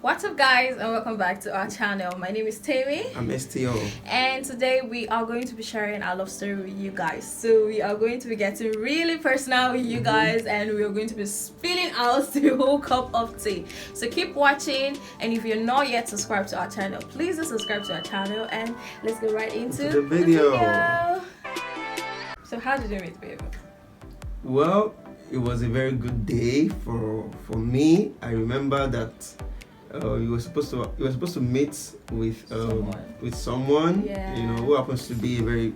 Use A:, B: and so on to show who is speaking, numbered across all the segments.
A: What's up, guys, and welcome back to our channel. My name is Temmie.
B: I'm STO.
A: And today we are going to be sharing our love story with you guys. So we are going to be getting really personal with you guys, and we are going to be spilling out the whole cup of tea. So keep watching, and if you're not yet subscribed to our channel, please do subscribe to our channel, and let's go right into
B: the video.
A: So how did you meet, babe?
B: Well, it was a very good day for me. I remember that you were supposed to meet with someone,
A: yeah,
B: you know, who happens to be a very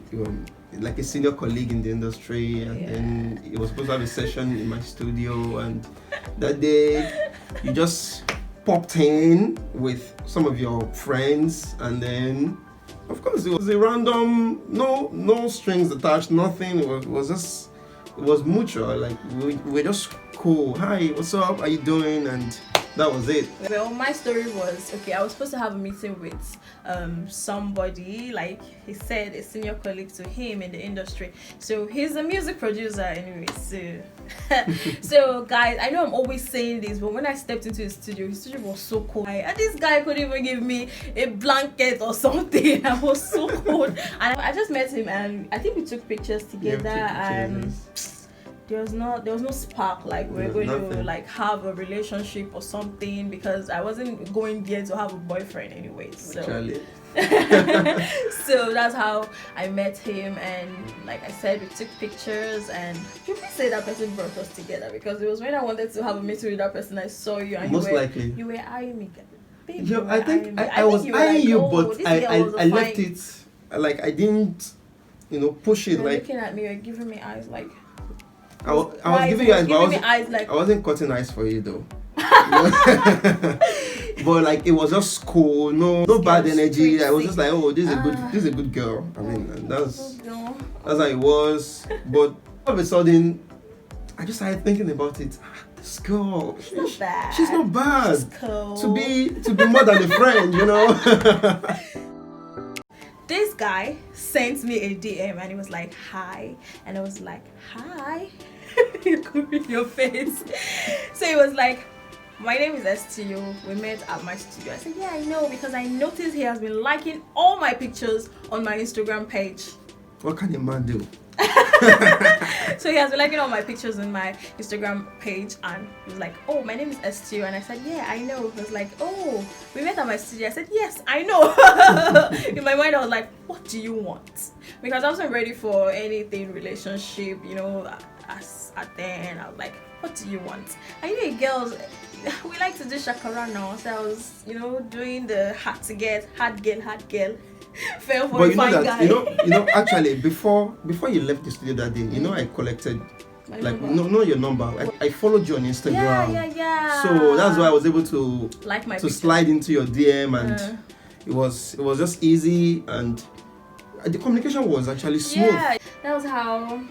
B: like a senior colleague in the industry, and then it was supposed to have a session in my studio, and that day you just popped in with some of your friends, and then of course it was a random, no strings attached, nothing. It was mutual, like we're just cool. Hi, what's up? How you doing? And that was it.
A: Well, my story was, okay, I was supposed to have a meeting with somebody, like he said, a senior colleague to him in the industry. So he's a music producer anyway. So guys, I know I'm always saying this, but when I stepped into his studio was so cold. And this guy couldn't even give me a blanket or something. I was so cold. And I just met him, and I think we took pictures together, and there was no spark, like we're going to like have a relationship or something, because I wasn't going there to have a boyfriend anyway. So so that's how I met him, and like I said, we took pictures, and you can say that person brought us together, because it was when I wanted to have a meeting with that person, I saw you, and you were eyeing me. Babe,
B: I think I was eyeing you, but I left it, like I didn't, push it.
A: You're
B: like
A: looking at me, you're giving me eyes like.
B: I was giving you eyes, but I wasn't cutting eyes for you though. But like it was just cool, no bad energy. I was just like, oh, this is a good girl. I mean, and that's how it was. But all of a sudden, I just started thinking about it. This girl, she's not bad.
A: She's cool.
B: To be more than a friend,
A: This guy sent me a DM, and he was like, hi, and I was like, hi. You could be your face. So he was like, my name is STO, we met at my studio. I said, yeah, I know, because I noticed he has been liking all my pictures on my Instagram page.
B: What can a man do?
A: So he has been liking all my pictures on my Instagram page, and he was like, oh, my name is STO, and I said, yeah, I know. He was like, oh, we met at my studio. I said, yes, I know. In my mind I was like, what do you want? Because I wasn't ready for anything relationship, at then I was like, what do you want? I know girls, we like to do shakara now, so I was doing the hard girl fair for
B: but
A: a fine guy.
B: Actually before you left the studio that day, I collected your number. I followed you on Instagram.
A: Yeah.
B: So that's why I was able to
A: like my
B: slide into your DM, and it was just easy, and the communication was actually smooth.
A: Yeah, that was how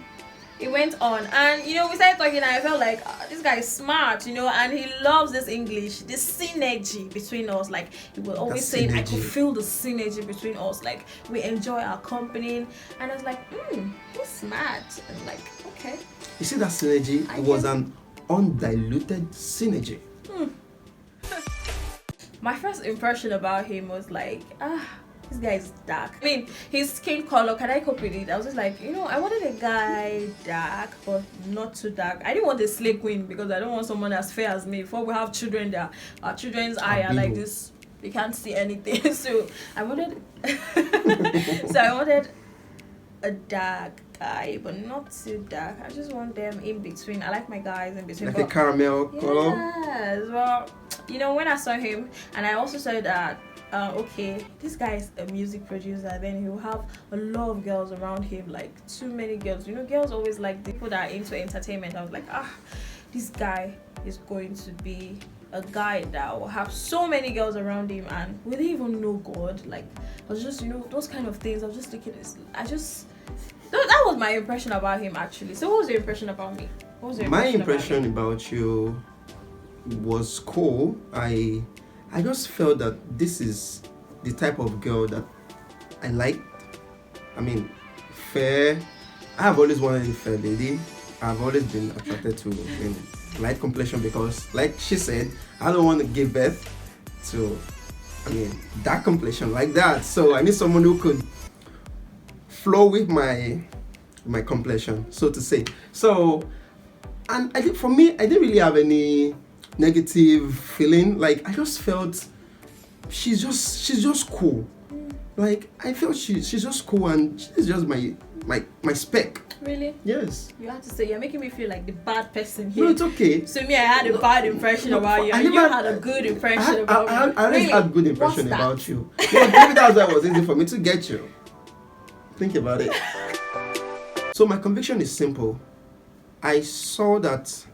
A: it went on, and we started talking, and I felt like this guy is smart, and he loves this English, this synergy between us. Like he was always saying, I could feel the synergy between us, like we enjoy our company, and I was like, he's smart. And like, okay,
B: you see that synergy? It was an undiluted synergy.
A: My first impression about him was like, this guy is dark. I mean, his skin color, can I cope with it? I was just like, I wanted a guy dark, but not too dark. I didn't want a slay queen, because I don't want someone as fair as me. Before we have children, our children's eye are like this, they can't see anything. So I wanted a dark guy, but not too dark. I just want them in between. I like my guys in between.
B: Like a caramel color?
A: Yes. Well, when I saw him, and I also said that okay, this guy is a music producer, then he'll have a lot of girls around him, like too many girls. Girls always like the people that are into entertainment. I was like, this guy is going to be a guy that will have so many girls around him, and will he even know God? Like, I was just, those kind of things. I was just thinking, that was my impression about him, actually. So what was your impression about me?
B: My impression about you was cool. I just felt that this is the type of girl that I liked. I mean, fair. I have always wanted a fair lady. I've always been attracted to light complexion, because, like she said, I don't want to give birth to, that complexion like that. So I need someone who could flow with my complexion, so to say. So, and I think for me, I didn't really have any negative feeling. Like, I just felt she's just cool. Like, I felt she's just cool, and she's just my spec.
A: Really?
B: Yes.
A: You have to say, you're making me feel like the bad person here.
B: No, it's okay.
A: So me, I had a bad impression about you, and you had a good impression about me.
B: I always
A: Really?
B: had good impression
A: What's that?
B: about you. Well, maybe that's why it was easy for me to get you. Think about it. So my conviction is simple. I saw that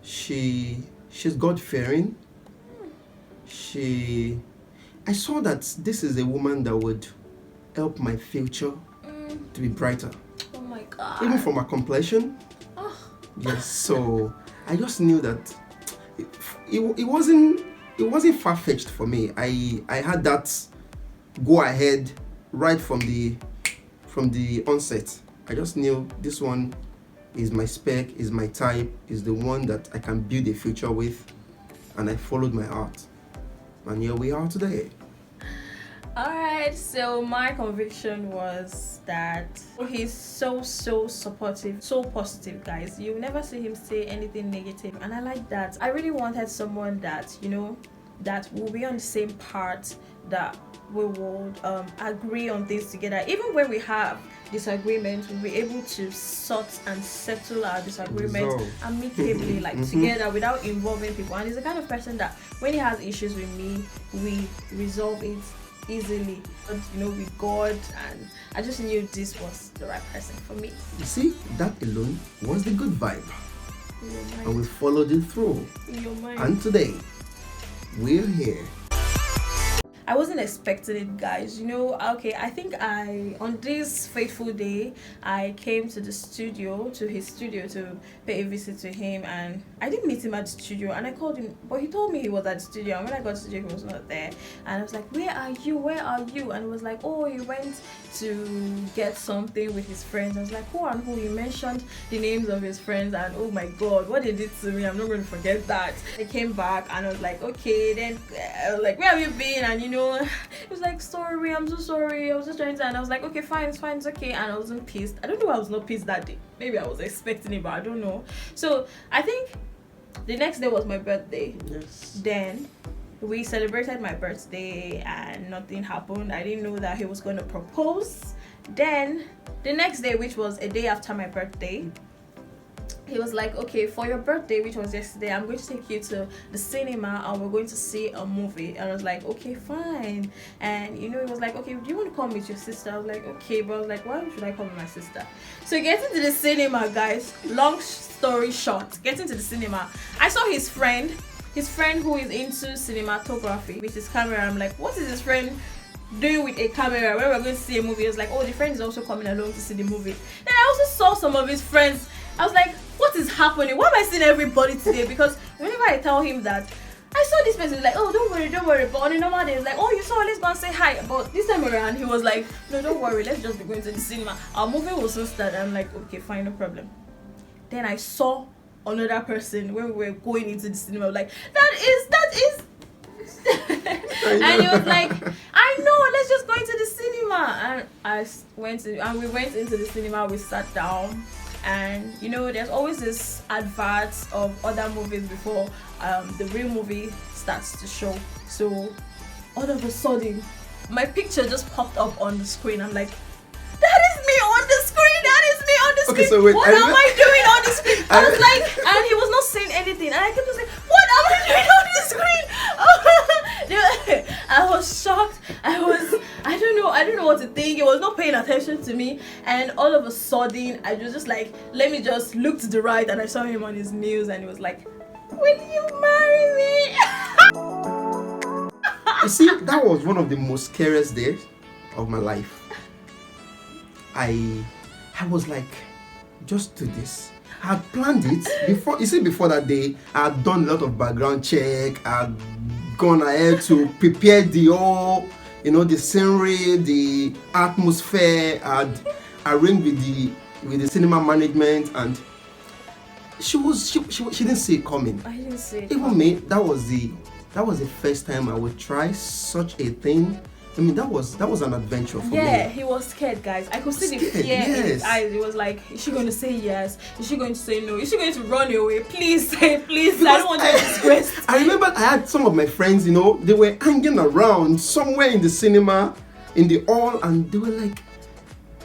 B: she's God-fearing. I saw that this is a woman that would help my future to be brighter.
A: Oh my God.
B: Even from her complexion.
A: Oh.
B: Yes, so I just knew that it wasn't far-fetched for me. I had that go ahead right from the onset. I just knew this one is my spec, is my type, is the one that I can build a future with, and I followed my heart. And here we are today.
A: Alright, so my conviction was that he's so supportive, so positive, guys. You never see him say anything negative, and I like that. I really wanted someone that, that will be on the same part, that we would agree on things together. Even when we have disagreements, we'll be able to sort and settle our disagreements amicably, like together, without involving people. And he's the kind of person that when he has issues with me, we resolve it easily, with God, and I just knew this was the right person for me.
B: You see, that alone was the good vibe.
A: In your mind.
B: And we followed it through.
A: In your mind.
B: And today, we're here.
A: I wasn't expecting it, guys. I think on this fateful day, I came to his studio to pay a visit to him, and I didn't meet him at the studio, and I called him, but he told me he was at the studio, and when I got to the studio, he was not there, and I was like, where are you? And he was like, oh, he went to get something with his friends. I was like, who and who? He mentioned the names of his friends, and oh my God, what they did to me, I'm not going to forget that. I came back, and I was like, okay, then I was like, where have you been? And he was like, sorry, I'm so sorry, I was just trying to, and I was like, okay, fine, it's okay, and I wasn't pissed. I don't know why I was not pissed that day. Maybe I was expecting it, but I don't know. So I think the next day was my birthday.
B: Yes.
A: Then we celebrated my birthday and nothing happened. I didn't know that he was going to propose. Then the next day, which was a day after my birthday, he was like, okay, for your birthday, which was yesterday, I'm going to take you to the cinema and we're going to see a movie. And I was like, okay, fine. And he was like, okay, do you want to come with your sister? I was like, okay, but I was like, why should I come with my sister? So getting to the cinema, guys, long story short, getting to the cinema, I saw his friend who is into cinematography with his camera. I'm like, what is his friend doing with a camera when we're going to see a movie? I was like, oh, the friend is also coming along to see the movie. Then I also saw some of his friends. I was like, what is happening? Why am I seeing everybody today? Because whenever I tell him that I saw this person, like, oh, don't worry. But on a normal day, it's like, oh, you saw, let's go and say hi. But this time around, he was like, no, don't worry, let's just be going to the cinema. Our movie will soon start. I'm like, okay, fine, no problem. Then I saw another person when we were going into the cinema. Like, that is. And he was like, I know, let's just go into the cinema. And we went into the cinema. We sat down. And there's always this adverts of other movies before the real movie starts to show. So all of a sudden, my picture just popped up on the screen. I'm like, that is me on the screen.
B: Okay, so wait,
A: what am I doing on the screen? I was like, and he was not saying anything. And I kept saying, what am I doing on the screen? I was shocked. I don't know what to think. He was not paying attention to me. And all of a sudden, I was just like, let me just look to the right. And I saw him on his knees, and he was like, will you marry me?
B: You see, that was one of the most scariest days of my life. I was like, just do this. I had planned it before. You see, before that day, I had done a lot of background check. I had gone ahead to prepare the whole, the scenery, the atmosphere. I had arranged with the cinema management, and she didn't see it coming.
A: I didn't see it.
B: Even me, that was the that was the first time I would try such a thing. I mean, that was an adventure for me.
A: Yeah, he was scared, guys. I could see the fear in his eyes. It was like, is she going to say yes? Is she going to say no? Is she going to run away? Please say, please. Because I don't want to be disgraced.
B: I remember I had some of my friends, you know, they were hanging around somewhere in the cinema, in the hall, and they were like,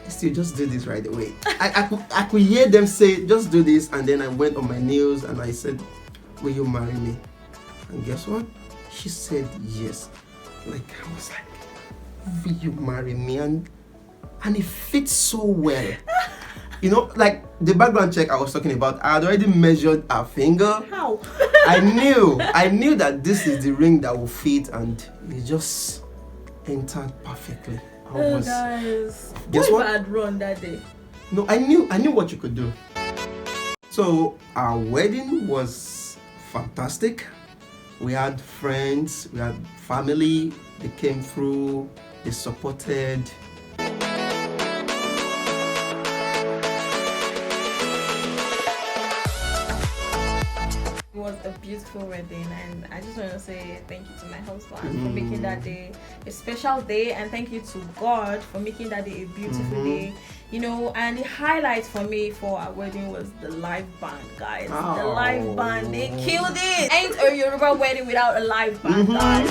B: still just do this right away. I could hear them say, just do this, and then I went on my knees and I said, will you marry me? And guess what? She said yes. Like, I was like, will you marry me? And it fits so well. You know, like the background check I was talking about, I had already measured her finger.
A: How?
B: I knew that this is the ring that will fit, and it just entered perfectly.
A: Guys,
B: guess what?
A: I had run that day.
B: No, I knew what you could do. So our wedding was fantastic. We had friends, we had family. They came through, they supported.
A: It was a beautiful wedding, and I just want to say thank you to my husband for making that day a special day, and thank you to God for making that day a beautiful day. You know, and the highlight for me for our wedding was the live band, guys. The live band, they killed it. Ain't a Yoruba wedding without a live band, guys.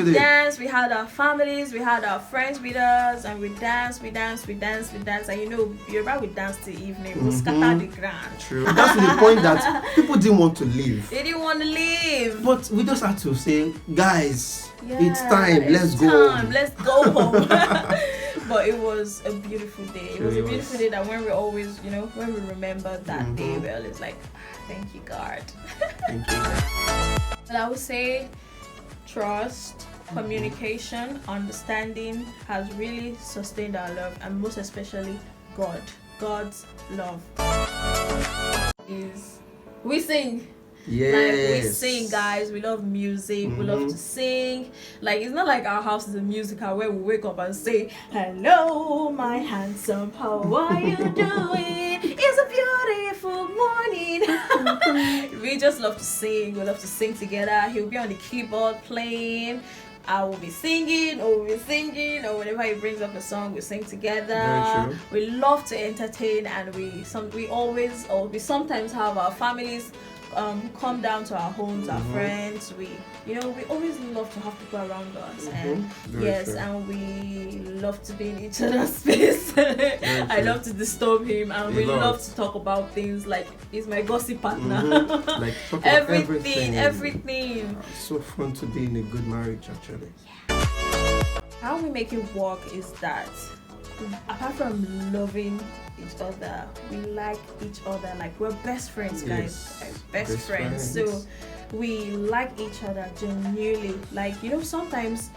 A: Dance, we had our families, we had our friends with us, and we danced, and you know, you're right, we danced till evening, we scatter the ground.
B: True. That's to the point that people didn't want to leave.
A: They didn't want to leave.
B: But we just had to say, guys, it's time, let's go
A: home. But it was a beautiful day. It was a beautiful day that when we always, you know, when we remember that day, we're always like, thank you, God.
B: Thank you, God.
A: But I would say trust, communication, understanding has really sustained our love, and most especially God's love. We sing.
B: Yes.
A: Like, we sing, guys. We love music. We love to sing. Like, it's not like our house is a musical where we wake up and say, hello, my handsome, how are you doing? It's a beautiful morning. We just love to sing. We love to sing together. He'll be on the keyboard playing. I will be singing, or we'll be singing, or whenever he brings up a song, we sing together.
B: Very true.
A: We love to entertain, and we sometimes have our families come down to our homes, our friends. We always love to have people around us, and yes, true. And we love to be in each other's space. I love to disturb him, and we love to talk about things like he's my gossip partner.
B: Like talk about
A: everything.
B: It's so fun to be in a good marriage, actually.
A: Yeah. How we make it work is that, apart from loving each other, we like each other. Like, we're best friends, guys.
B: Yes.
A: Best friends. So we like each other genuinely. Like, you know, sometimes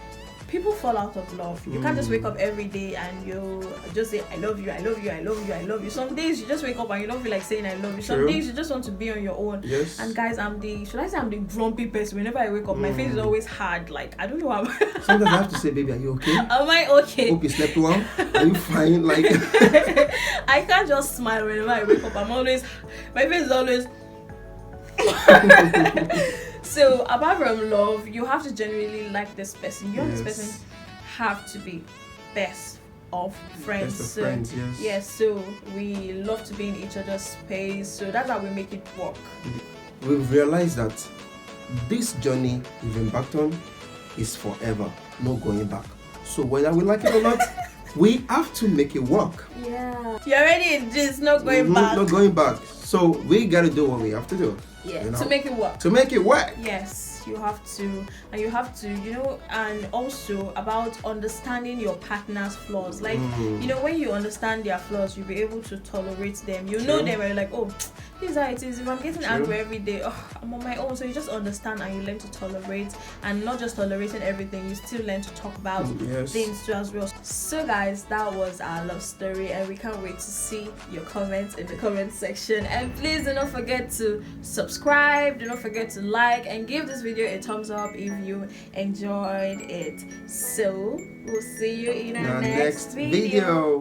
A: people fall out of love. You can't just wake up every day and you just say, I love you, I love you, I love you, I love you. Some days you just wake up and you don't feel like saying I love you. Some days you just want to be on your own.
B: Yes.
A: And guys, I'm the grumpy person. Whenever I wake up, my face is always hard. Like, I don't know how.
B: Sometimes I have to say, baby, are you okay?
A: Am I okay?
B: Hope you slept well. Are you fine? Like,
A: I can't just smile whenever I wake up. My face is always. So apart from love, you have to genuinely like this person. You and this person have to be best of friends.
B: Best of friends, yes.
A: Yes, so we love to be in each other's space. So that's how we make it work.
B: We've realized that this journey we've embarked on is forever, no going back. So whether we like it or not, we have to make it work.
A: Yeah. You're already in this, no going back.
B: No going back. So we gotta do what we have to do.
A: Yeah,
B: you know,
A: to make it work.
B: To make it work.
A: Yes, you have to, and you have to, and also about understanding your partner's flaws. Like, when you understand their flaws, you'll be able to tolerate them. You know them, and you're like, oh, this is how it is. If I'm getting angry every day, I'm on my own. So you just understand and you learn to tolerate, and not just tolerating everything, you still learn to talk about things too as well. So guys, that was our love story, and we can't wait to see your comments in the comment section. And please do not forget to subscribe, do not forget to like, and give this video a thumbs up if you enjoyed it. So we'll see you in our next video.